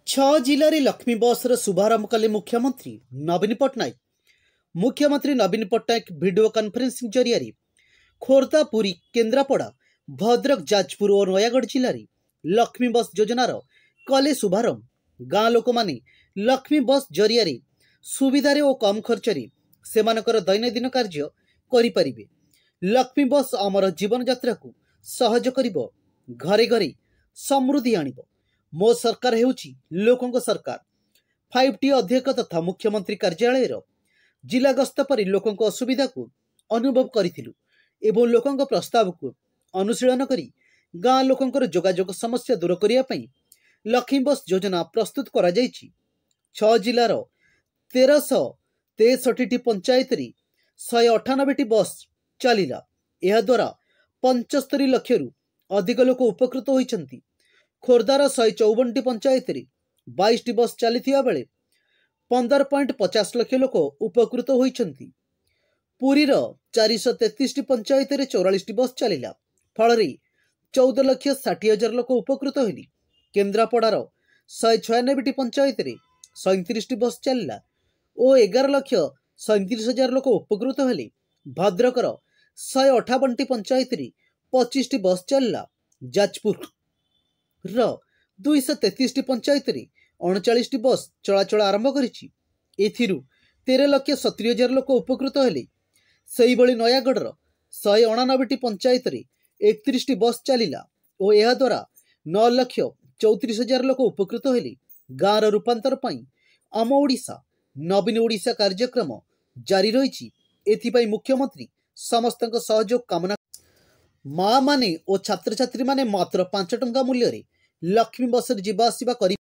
छह जिले लक्ष्मी बसर शुभारंभ कले मुख्यमंत्री नवीन पट्टनायक। मुख्यमंत्री नवीन पट्टनायक वीडियो कॉन्फ्रेंसिंग जरिया खोर्धा, पुरी, केन्द्रापड़ा, भद्रक, जाजपुर और नयागढ़ जिले में लक्ष्मी बस योजनार कले शुभारंभ। गाँ लोक माने लक्ष्मी बस जरिया सुविधारे और कम खर्चरे सेमानकर दैनंदिन कार्य करिपारिबे। लक्ष्मी बस आमर जीवन यात्रा को सहज करिबो, घरे घरे समृद्धि आनिबो। मो सरकार हेउची लोकंक सरकार। 5T अध्यक्ष तथा मुख्यमंत्री कार्यालय जिला गस्त पर लोकंक असुविधा को अनुभव करिथिलु एवं लोकंक प्रस्ताव को अनुशीलन करी गाँ लोकंकर जोगाजोग समस्या दूर करिया पई लक्ष्मी बस योजना प्रस्तुत करा जायछि। 6 जिलार 1363 पंचायत 198 बस चलिला। यह द्वारा 75 लाख अधिक लोक उपकृत होइछन्ति। खोर्धार 154 पंचायत 22 बस चली बेले 15.50 लाख लोक उपकृत होइछन्ति। पुरीर 433 पंचायत 44 बस चलिला, फल 14,60,000 लोक उपकृत होली। केन्द्रापड़ार 196 पंचायत 37 बस चलिला और 11,37,000 लोक उपकृत होली। भद्रकर 158 पंचायत 25 बस चलिला। जाजपुर 233 पंचायत 39 बस चलाचल आरंभ करिछि। एथिरु 13,70,000 लोक उपकृत हेले। सेही बळी नयागढ़र 189 पंचायत 31 बस चलिला और यह द्वारा 9,34,000 लोक उपकृत हेले। गाँर रूपांतर पई आम ओडिशा नवीन ओडिशा कार्यक्रम जारी रही। एथिपाई मुख्यमंत्री समस्तक सहयोग कामना। माँ माने और छात्र छात्री माने मात्र 5 टंका मूल्य लक्ष्मी बस जीवा आसिबा करि